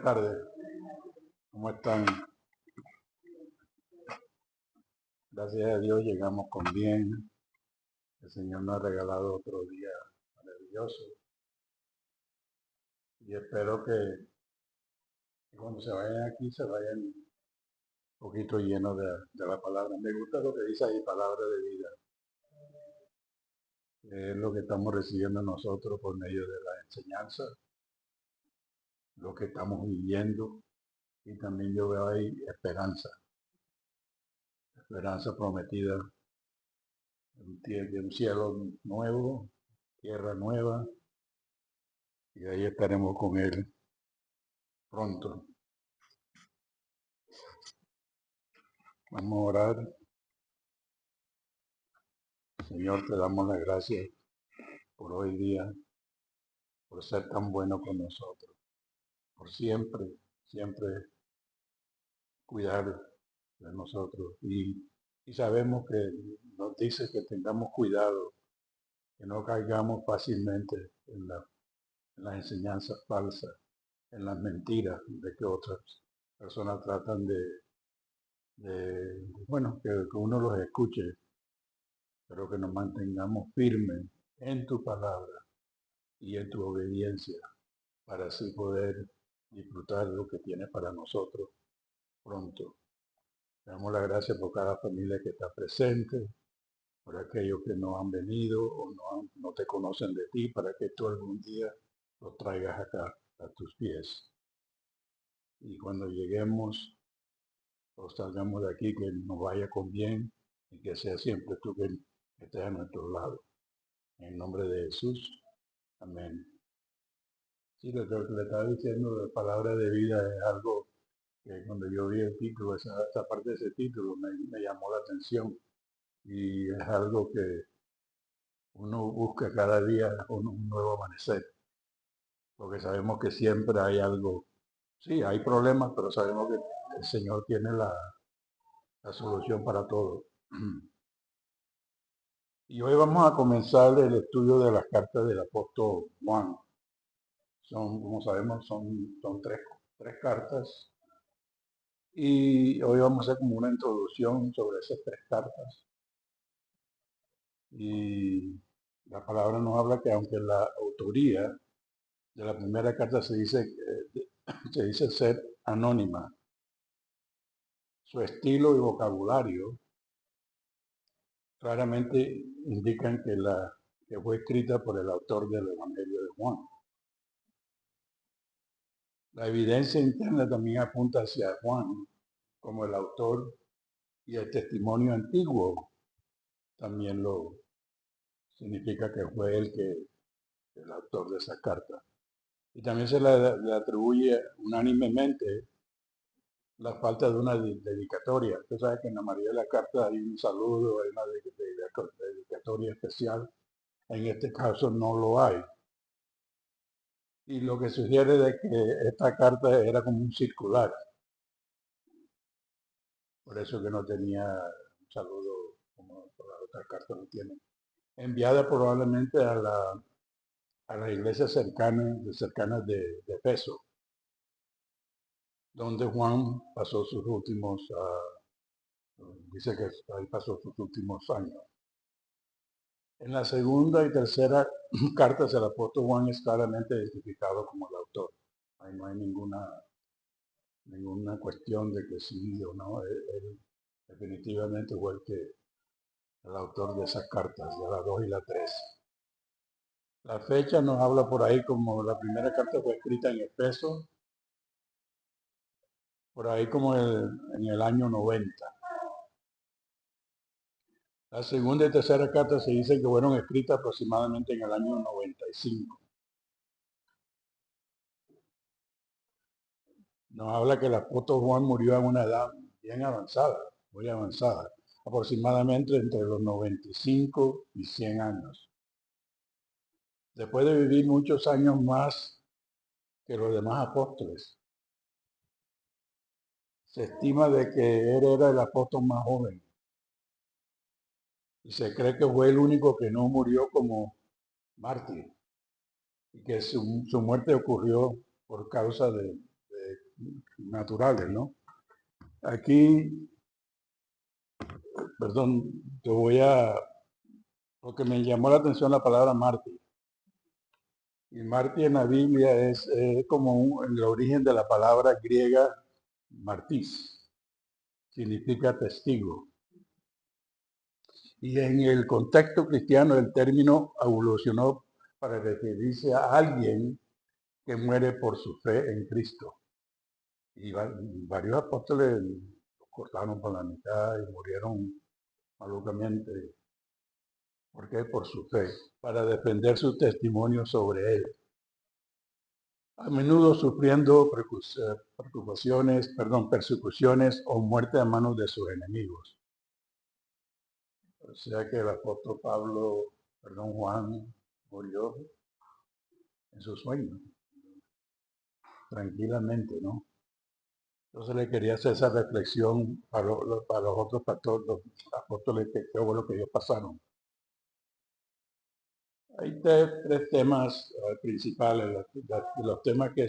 Buenas tardes, ¿cómo están? Gracias a Dios llegamos con bien. El Señor nos ha regalado otro día maravilloso y espero que cuando se vayan aquí se vayan un poquito llenos de la palabra. Me gusta lo que dice ahí, palabra de vida. Es lo que estamos recibiendo nosotros por medio de la enseñanza, lo que estamos viviendo, y también yo veo ahí esperanza prometida de un cielo nuevo, tierra nueva, y ahí estaremos con Él pronto. Vamos a orar. Señor, te damos las gracias por hoy día, por ser tan bueno con nosotros, por siempre cuidar de nosotros. Y sabemos que nos dice que tengamos cuidado, que no caigamos fácilmente en las enseñanzas falsas, en las mentiras de que otras personas tratan bueno, que uno los escuche, pero que nos mantengamos firmes en tu palabra y en tu obediencia, para así poder disfrutar lo que tiene para nosotros pronto. Te damos las gracias por cada familia que está presente, por aquellos que no han venido o no te conocen de ti, para que tú algún día los traigas acá a tus pies. Y cuando lleguemos o salgamos de aquí, que nos vaya con bien y que sea siempre tú que estés a nuestro lado. En el nombre de Jesús. Amén. Sí, lo que le estaba diciendo de palabra de vida es algo que cuando yo vi el título, esa parte de ese título me llamó la atención, y es algo que uno busca cada día un nuevo amanecer, porque sabemos que siempre hay algo, sí, hay problemas, pero sabemos que el Señor tiene la solución para todo. Y hoy vamos a comenzar el estudio de las cartas del apóstol Juan. Como sabemos, son tres cartas. Y hoy vamos a hacer como una introducción sobre esas tres cartas. Y la palabra nos habla que aunque la autoría de la primera carta se dice ser anónima, su estilo y vocabulario claramente indican que fue escrita por el autor del Evangelio de Juan. La evidencia interna también apunta hacia Juan como el autor, y el testimonio antiguo también lo significa que fue el autor de esa carta. Y también se le atribuye unánimemente la falta de una dedicatoria. Usted sabe que en la mayoría de las cartas hay un saludo, hay una dedicatoria especial. En este caso no lo hay. Y lo que sugiere de que esta carta era como un circular. Por eso que no tenía un saludo como las otras cartas no tienen. Enviada probablemente a las iglesias cercanas de Efeso, donde Juan pasó sus últimos, dice que ahí pasó sus últimos años. En la segunda y tercera cartas el apóstol Juan es claramente identificado como el autor. Ahí no hay ninguna cuestión de que sí o no. Él definitivamente fue el autor de esas cartas, de la 2 y la 3. La fecha nos habla por ahí como la primera carta fue escrita en Efeso, por ahí como en el año 90. La segunda y tercera carta se dice que fueron escritas aproximadamente en el año 95. Nos habla que el apóstol Juan murió a una edad bien avanzada, muy avanzada, aproximadamente entre los 95 y 100 años. Después de vivir muchos años más que los demás apóstoles, se estima de que él era el apóstol más joven. Y se cree que fue el único que no murió como mártir, y que su muerte ocurrió por causa de naturales, ¿no? Aquí, perdón, porque me llamó la atención la palabra mártir. Y mártir en la Biblia es como el origen de la palabra griega martis, significa testigo. Y en el contexto cristiano el término evolucionó para referirse a alguien que muere por su fe en Cristo. Y varios apóstoles los cortaron por la mitad y murieron malucamente. ¿Por qué? Por su fe, para defender su testimonio sobre él. A menudo sufriendo persecuciones o muerte a manos de sus enemigos. O sea que el apóstol Juan murió en su sueño, tranquilamente, ¿no? Entonces le quería hacer esa reflexión para los otros los apóstoles que fue lo que ellos pasaron. Hay tres temas principales. Los temas que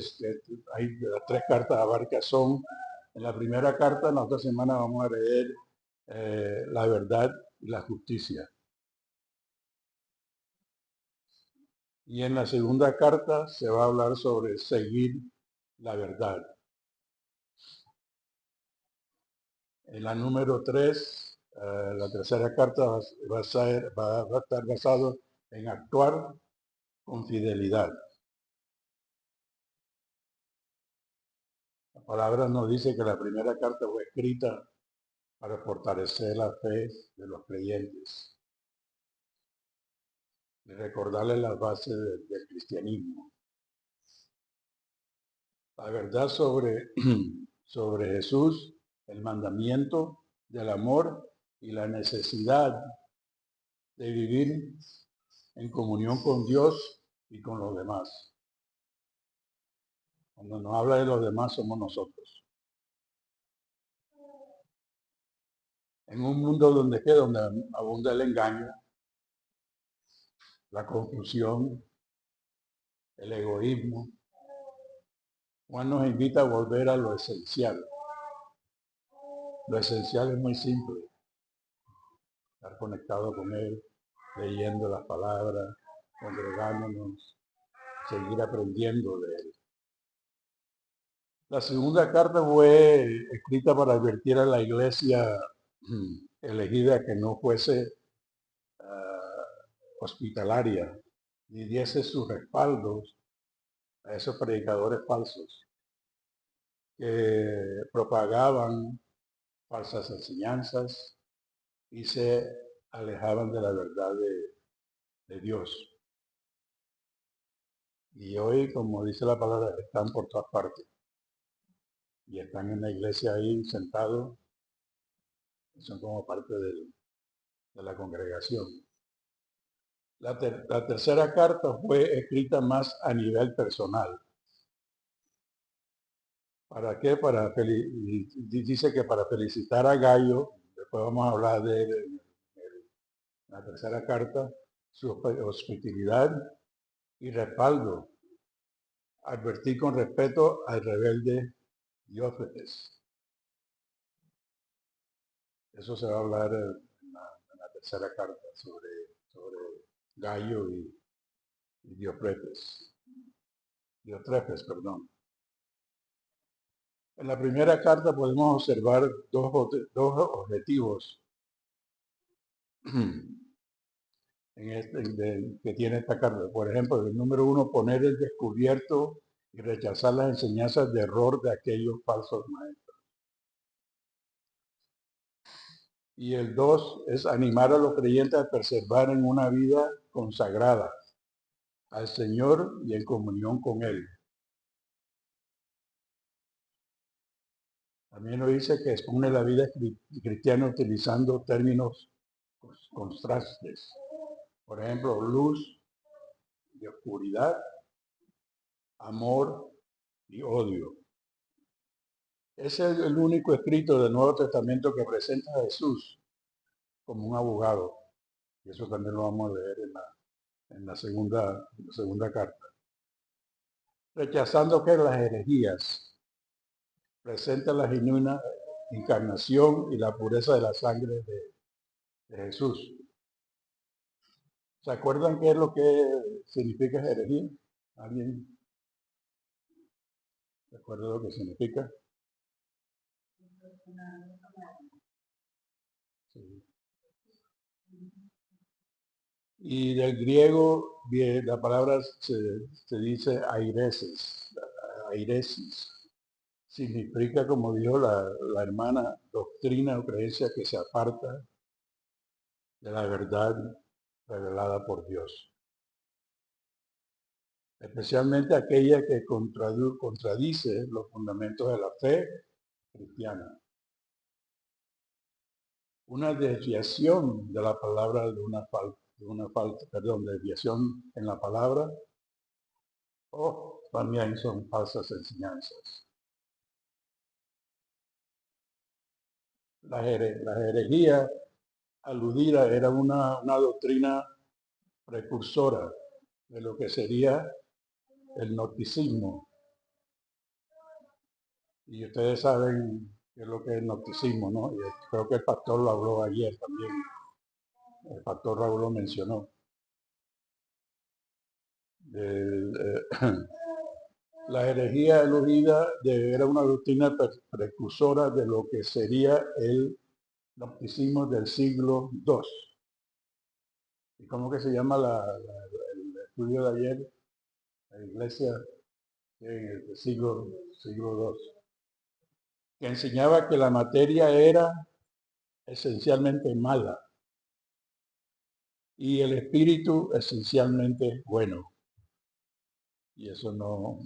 hay de las tres cartas abarca son, en la primera carta, en la otra semana vamos a leer la verdad y la justicia. Y en la segunda carta se va a hablar sobre seguir la verdad. En la número 3, la tercera carta va a estar basado en actuar con fidelidad. La palabra nos dice que la primera carta fue escrita para fortalecer la fe de los creyentes y recordarles las bases del cristianismo. La verdad sobre Jesús, el mandamiento del amor y la necesidad de vivir en comunión con Dios y con los demás. Cuando nos habla de los demás somos nosotros. En un mundo donde abunda el engaño, la confusión, el egoísmo, Juan nos invita a volver a lo esencial. Lo esencial es muy simple. Estar conectado con Él, leyendo las palabras, congregándonos, seguir aprendiendo de Él. La segunda carta fue escrita para advertir a la iglesia elegida que no fuese hospitalaria, ni diese sus respaldos a esos predicadores falsos que propagaban falsas enseñanzas y se alejaban de la verdad de Dios. Y hoy, como dice la palabra, están por todas partes. Y están en la iglesia ahí sentados, son como parte de la congregación. La tercera carta fue escrita más a nivel personal. ¿Para qué? Dice que para felicitar a Gallo, después vamos a hablar de la tercera carta, su hospitalidad y respaldo. Advertir con respeto al rebelde Diófetes. Eso se va a hablar en la tercera carta sobre Gallo y Diótrefes, perdón. En la primera carta podemos observar dos objetivos que tiene esta carta. Por ejemplo, el número 1, poner el descubierto y rechazar las enseñanzas de error de aquellos falsos maestros. Y el 2 es animar a los creyentes a perseverar en una vida consagrada al Señor y en comunión con Él. También nos dice que expone la vida cristiana utilizando términos contrastes. Por ejemplo, luz y oscuridad, amor y odio. Ese es el único escrito del Nuevo Testamento que presenta a Jesús como un abogado. Y eso también lo vamos a leer en la segunda carta. Rechazando que las herejías, presenta la genuina encarnación y la pureza de la sangre de Jesús. ¿Se acuerdan qué es lo que significa herejía? ¿Alguien se acuerda lo que significa? Sí. Y del griego la palabra se dice airesis. Significa, como dijo la hermana, doctrina o creencia que se aparta de la verdad revelada por Dios. Especialmente aquella que contradice los fundamentos de la fe cristiana. Una desviación de la palabra desviación en la palabra, o también son falsas enseñanzas. La herejía aludida era una doctrina precursora de lo que sería el gnosticismo. Y ustedes saben qué es lo que es el gnosticismo, ¿no? Y creo que el pastor lo habló ayer también. El pastor Raúl lo mencionó. La herejía aludida era una doctrina precursora de lo que sería el gnosticismo del siglo II. ¿Y cómo que se llama el estudio de ayer? La iglesia en el siglo II. Que enseñaba que la materia era esencialmente mala y el espíritu esencialmente bueno. Y eso no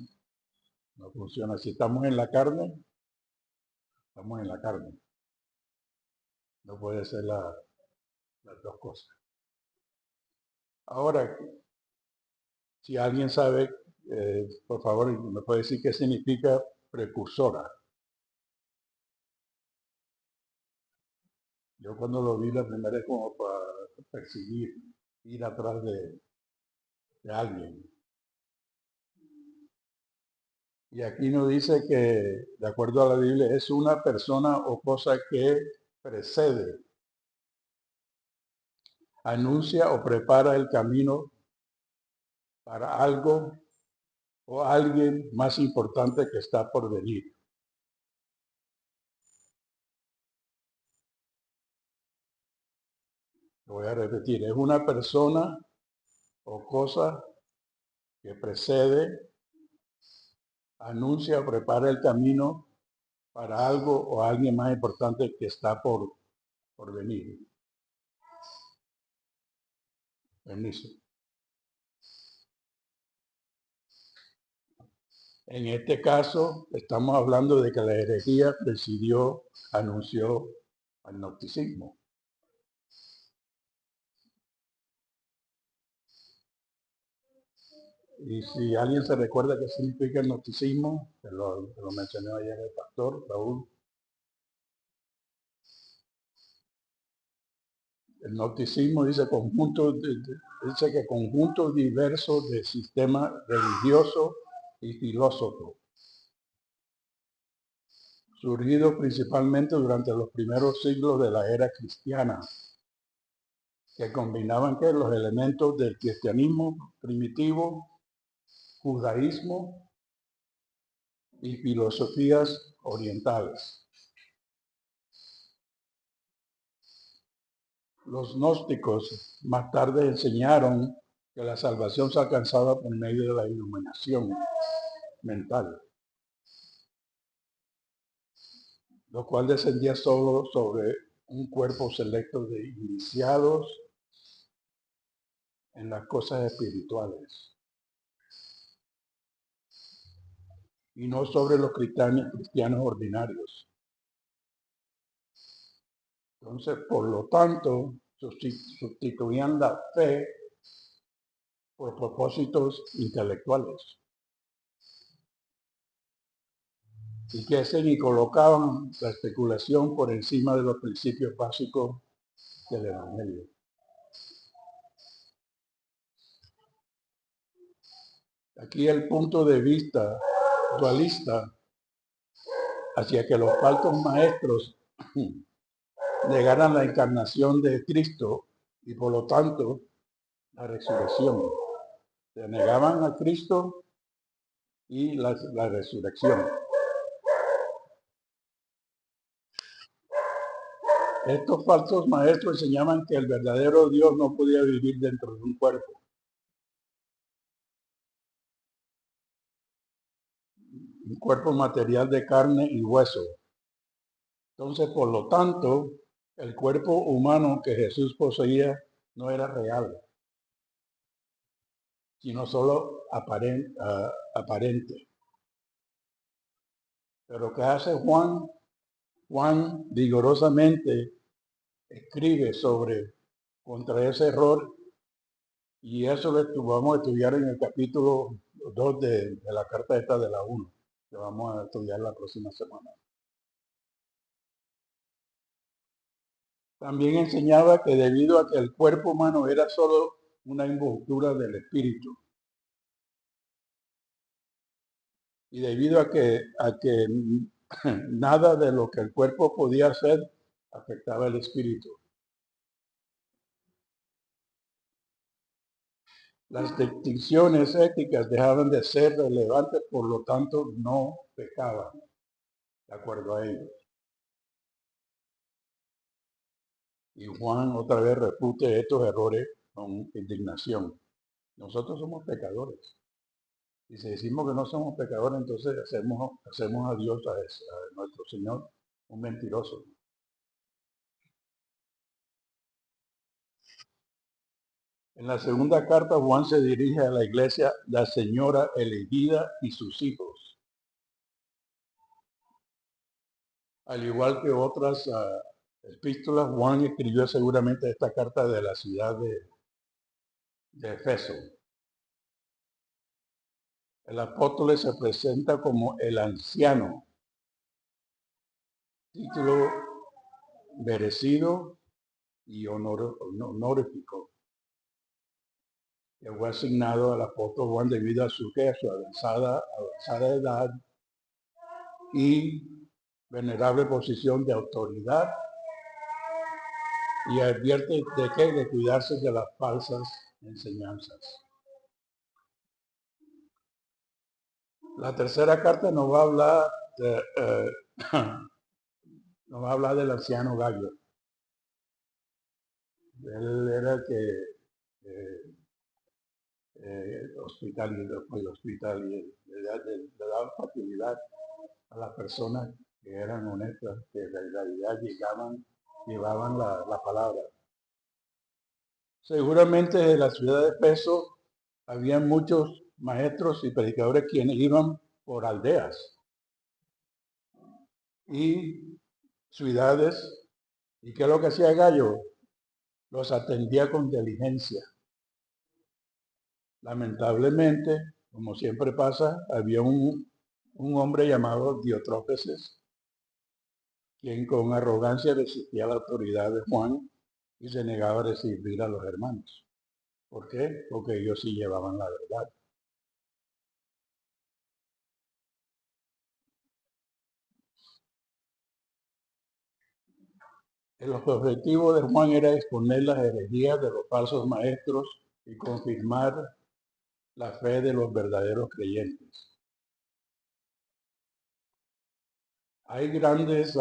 funciona. Si estamos en la carne, estamos en la carne. No puede ser las dos cosas. Ahora, si alguien sabe, por favor, me puede decir qué significa precursora. Yo cuando lo vi la primera vez como para perseguir, ir atrás de alguien. Y aquí nos dice que, de acuerdo a la Biblia, es una persona o cosa que precede, anuncia o prepara el camino para algo o alguien más importante que está por venir. Lo voy a repetir, es una persona o cosa que precede, anuncia o prepara el camino para algo o alguien más importante que está por venir. Permiso. En este caso, estamos hablando de que la herejía presidió, anunció al gnosticismo. Y si alguien se recuerda qué significa el gnosticismo, que lo mencionó ayer el pastor Raúl. El gnosticismo dice que conjuntos diversos de sistemas religiosos y filósofos, surgidos principalmente durante los primeros siglos de la era cristiana, que combinaban los elementos del cristianismo primitivo, judaísmo y filosofías orientales. Los gnósticos más tarde enseñaron que la salvación se alcanzaba por medio de la iluminación mental, lo cual descendía solo sobre un cuerpo selecto de iniciados en las cosas espirituales y no sobre los cristianos ordinarios. Entonces, por lo tanto, sustituían la fe por propósitos intelectuales. Y que y colocaban la especulación por encima de los principios básicos del Evangelio. Aquí el punto de vista dualista hacia que los falsos maestros negaran la encarnación de Cristo y por lo tanto la resurrección. Se negaban a Cristo y la resurrección. Estos falsos maestros enseñaban que el verdadero Dios no podía vivir dentro de un cuerpo. Un cuerpo material de carne y hueso. Entonces, por lo tanto, el cuerpo humano que Jesús poseía no era real, sino solo aparente. Pero ¿qué hace Juan? Juan vigorosamente escribe contra ese error, y eso lo vamos a estudiar en el capítulo 2 de la carta esta de la 1, que vamos a estudiar la próxima semana. También enseñaba que debido a que el cuerpo humano era solo una envoltura del espíritu, y debido a que nada de lo que el cuerpo podía hacer afectaba el espíritu. Las distinciones éticas dejaban de ser relevantes, por lo tanto no pecaban, de acuerdo a ellos. Y Juan otra vez repute estos errores con indignación. Nosotros somos pecadores. Y si decimos que no somos pecadores, entonces hacemos a Dios, a nuestro Señor, un mentiroso. En la segunda carta, Juan se dirige a la iglesia, la señora elegida y sus hijos. Al igual que otras epístolas, Juan escribió seguramente esta carta de la ciudad de Efeso. El apóstol se presenta como el anciano, título merecido y honorífico, que fue asignado al apóstol Juan debido a su avanzada edad y venerable posición de autoridad, y advierte de cuidarse de las falsas enseñanzas. La tercera carta nos va a hablar nos va a hablar del anciano Gallo. Él era el que le daba facilidad a las personas que eran honestas, que en realidad llevaban la palabra. Seguramente en la ciudad de Efeso había muchos maestros y predicadores quienes iban por aldeas y ciudades. ¿Y qué es lo que hacía Gallo? Los atendía con diligencia. Lamentablemente, como siempre pasa, había un hombre llamado Diotrópeses, quien con arrogancia resistía la autoridad de Juan y se negaba a recibir a los hermanos. ¿Por qué? Porque ellos sí llevaban la verdad. El objetivo de Juan era exponer las herejías de los falsos maestros y confirmar la fe de los verdaderos creyentes. Hay grandes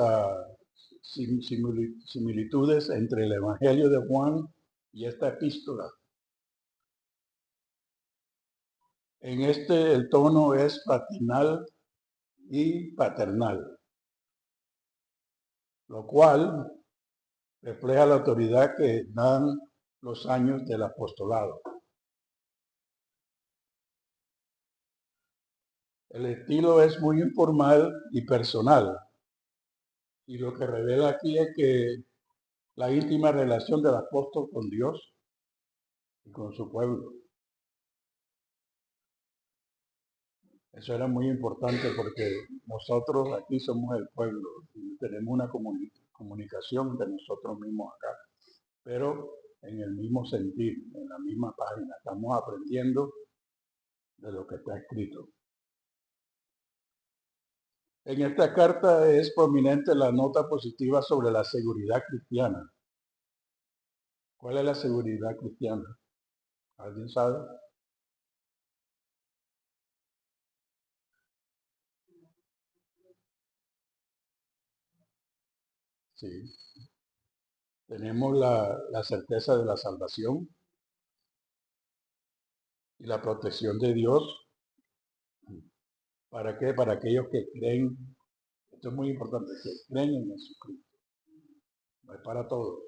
similitudes entre el Evangelio de Juan y esta epístola. En el tono es patinal y paternal, lo cual refleja la autoridad que dan los años del apostolado. El estilo es muy informal y personal, y lo que revela aquí es que la íntima relación del apóstol con Dios y con su pueblo. Eso era muy importante porque nosotros aquí somos el pueblo y tenemos una comunicación entre nosotros mismos acá, pero en el mismo sentido, en la misma página. Estamos aprendiendo de lo que está escrito. En esta carta es prominente la nota positiva sobre la seguridad cristiana. ¿Cuál es la seguridad cristiana? ¿Alguien sabe? Sí. Tenemos la certeza de la salvación y la protección de Dios. ¿Para qué? Para aquellos que creen, esto es muy importante, que creen en Jesucristo. No es para todos.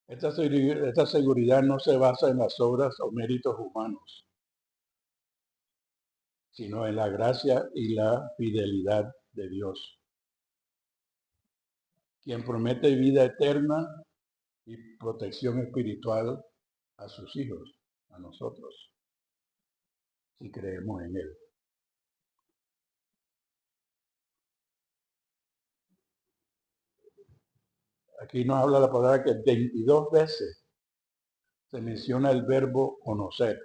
Esta seguridad no se basa en las obras o méritos humanos, sino en la gracia y la fidelidad de Dios, quien promete vida eterna y protección espiritual a sus hijos, a nosotros, si creemos en Él. Aquí nos habla la palabra que 22 veces se menciona el verbo conocer.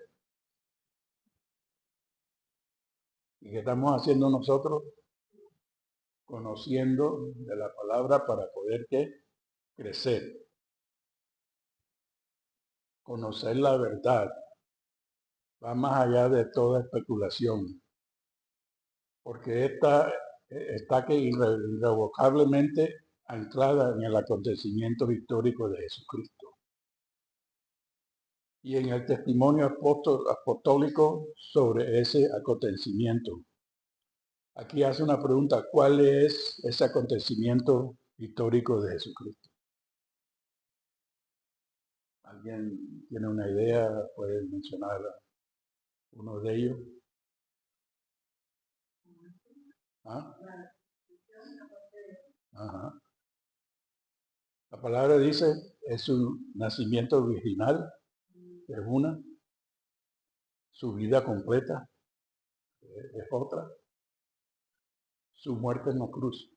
¿Y qué estamos haciendo nosotros? Conociendo de la palabra para poder ¿qué? Crecer. Conocer la verdad va más allá de toda especulación, porque esta está que irrevocablemente anclada en el acontecimiento histórico de Jesucristo y en el testimonio apostólico sobre ese acontecimiento. Aquí hace una pregunta: ¿cuál es ese acontecimiento histórico de Jesucristo? ¿Alguien tiene una idea? ¿Puede mencionar uno de ellos? ¿Ah? Ajá. La palabra dice, es un nacimiento virginal, es una, su vida completa es otra, su muerte en la cruz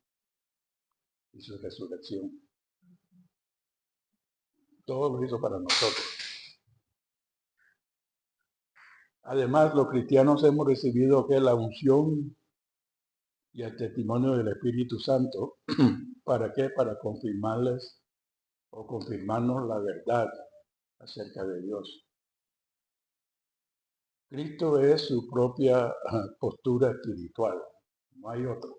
y su resurrección. Todo lo hizo para nosotros. Además, los cristianos hemos recibido que la unción y el testimonio del Espíritu Santo. ¿Para qué? Para confirmarles o confirmarnos la verdad acerca de Dios. Cristo es su propia postura espiritual, no hay otro.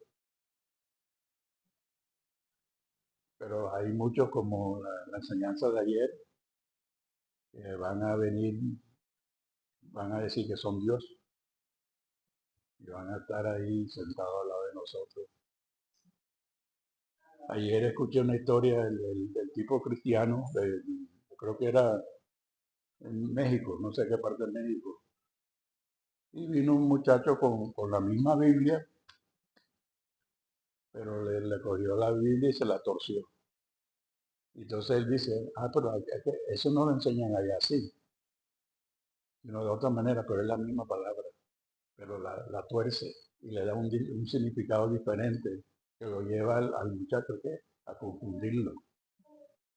Pero hay muchos, como la enseñanza de ayer, que van a venir, van a decir que son Dios y van a estar ahí sentados al lado de nosotros. Ayer escuché una historia del tipo cristiano, creo que era en México, no sé qué parte de México, y vino un muchacho con la misma Biblia, pero le cogió la Biblia y se la torció. Entonces él dice, pero es que eso no lo enseñan allá así, sino de otra manera, pero es la misma palabra, pero la tuerce y le da un significado diferente que lo lleva al muchacho a confundirlo.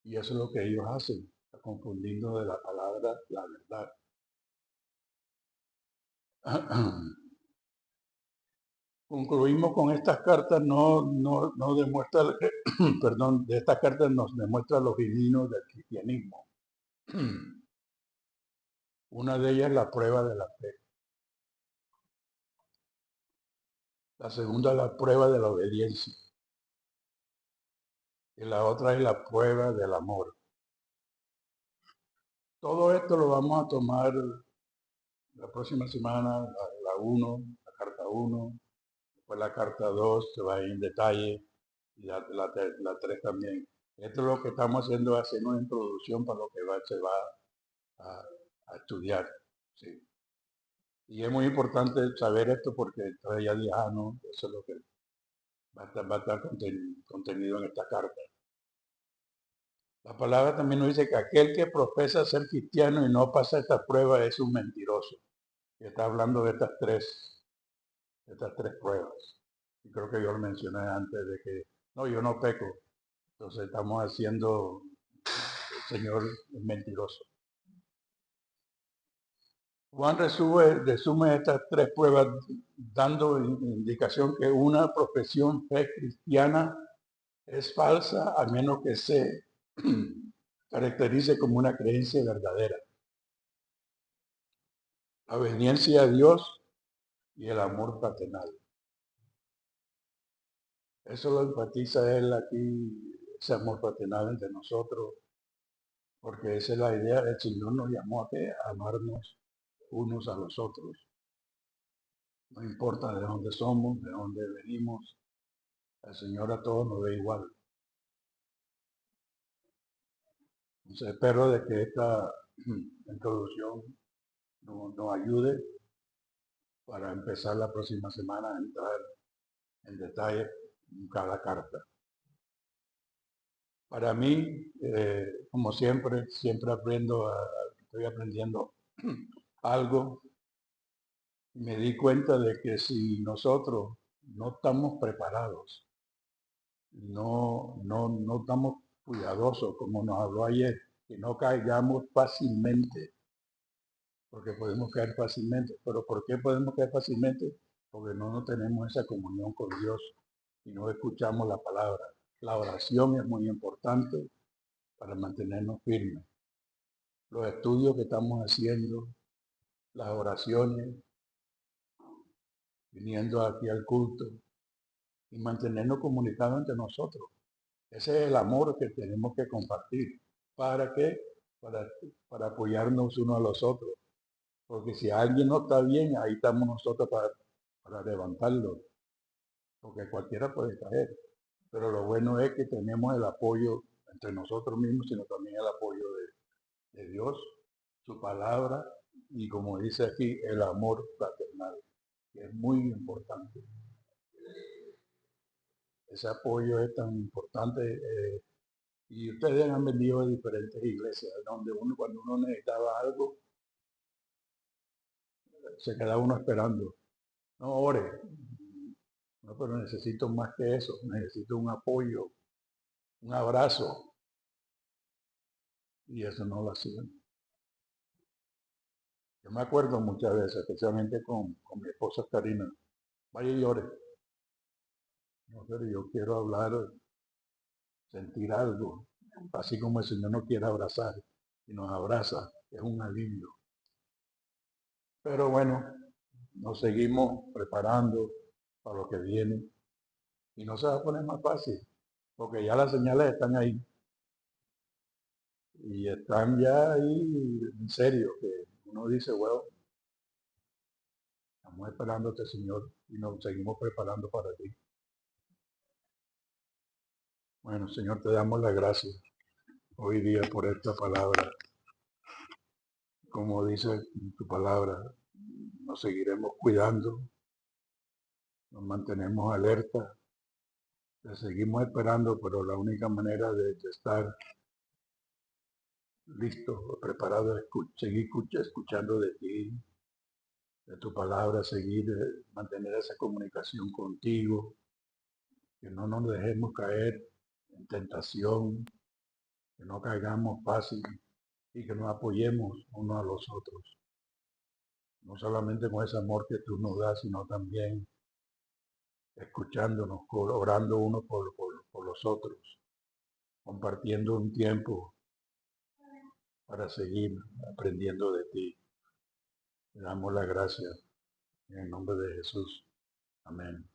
Y eso es lo que ellos hacen, a confundirnos de la palabra, la verdad. Concluimos con estas cartas, no demuestra, perdón, de estas cartas nos demuestra los genuinos del cristianismo. Una de ellas es la prueba de la fe. La segunda es la prueba de la obediencia. Y la otra es la prueba del amor. Todo esto lo vamos a tomar la próxima semana, la 1, la carta 1, después la carta 2, se va a ir en detalle, y la 3 también. Esto es lo que estamos haciendo, haciendo una introducción para lo que se va a estudiar. ¿Sí? Y es muy importante saber esto porque entonces ya dije, no, eso es lo que va a estar contenido en esta carta. La palabra también nos dice que aquel que profesa ser cristiano y no pasa esta prueba es un mentiroso. Y está hablando de estas tres pruebas. Y creo que yo lo mencioné antes de que, no, yo no peco. Entonces estamos haciendo, el Señor es mentiroso. Juan resume estas tres pruebas dando indicación que una profesión fe cristiana es falsa a menos que se caracterice como una creencia verdadera. La obediencia a Dios y el amor fraternal. Eso lo enfatiza él aquí, ese amor fraternal entre nosotros, porque esa es la idea. El Señor nos llamó a amarnos unos a los otros. No importa de dónde somos, de dónde venimos, el Señor a todos nos ve igual. Entonces espero de que esta introducción nos ayude para empezar la próxima semana a entrar en detalle en cada carta. Para mí, como siempre estoy aprendiendo algo. Me di cuenta de que si nosotros no estamos preparados, no estamos cuidadosos, como nos habló ayer, que no caigamos fácilmente, porque podemos caer fácilmente. ¿Pero por qué podemos caer fácilmente? Porque no tenemos esa comunión con Dios y no escuchamos la palabra. La oración es muy importante para mantenernos firmes. Los estudios que estamos haciendo, las oraciones, viniendo aquí al culto y mantenernos comunicados entre nosotros. Ese es el amor que tenemos que compartir. ¿Para qué? Para apoyarnos unos a los otros. Porque si alguien no está bien, ahí estamos nosotros para levantarlo. Porque cualquiera puede caer. Pero lo bueno es que tenemos el apoyo entre nosotros mismos, sino también el apoyo de Dios, su palabra y, como dice aquí, el amor fraternal, que es muy importante. Ese apoyo es tan importante. Y ustedes han venido de diferentes iglesias, donde cuando uno necesitaba algo, se quedaba uno esperando. No ore. No, pero necesito más que eso. Necesito un apoyo, un abrazo. Y eso no lo hacían. Yo me acuerdo muchas veces, especialmente con mi esposa Karina. Vaya y ore. No, pero yo quiero hablar, sentir algo. Así como el Señor nos quiere abrazar y nos abraza. Es un alivio. Pero bueno, nos seguimos preparando para lo que viene. Y no se va a poner más fácil, porque ya las señales están ahí. Y están ya ahí en serio, que uno dice, bueno, estamos esperando a este Señor y nos seguimos preparando para ti. Bueno, Señor, te damos las gracias hoy día por esta palabra. Como dice tu palabra, nos seguiremos cuidando, nos mantenemos alerta, te seguimos esperando, pero la única manera de estar listos, preparados, seguir escuchando de ti, de tu palabra, seguir, mantener esa comunicación contigo, que no nos dejemos caer en tentación, que no caigamos fácil y que nos apoyemos unos a los otros. No solamente con ese amor que tú nos das, sino también escuchándonos, orando uno por los otros, compartiendo un tiempo para seguir aprendiendo de ti. Te damos las gracias en el nombre de Jesús. Amén.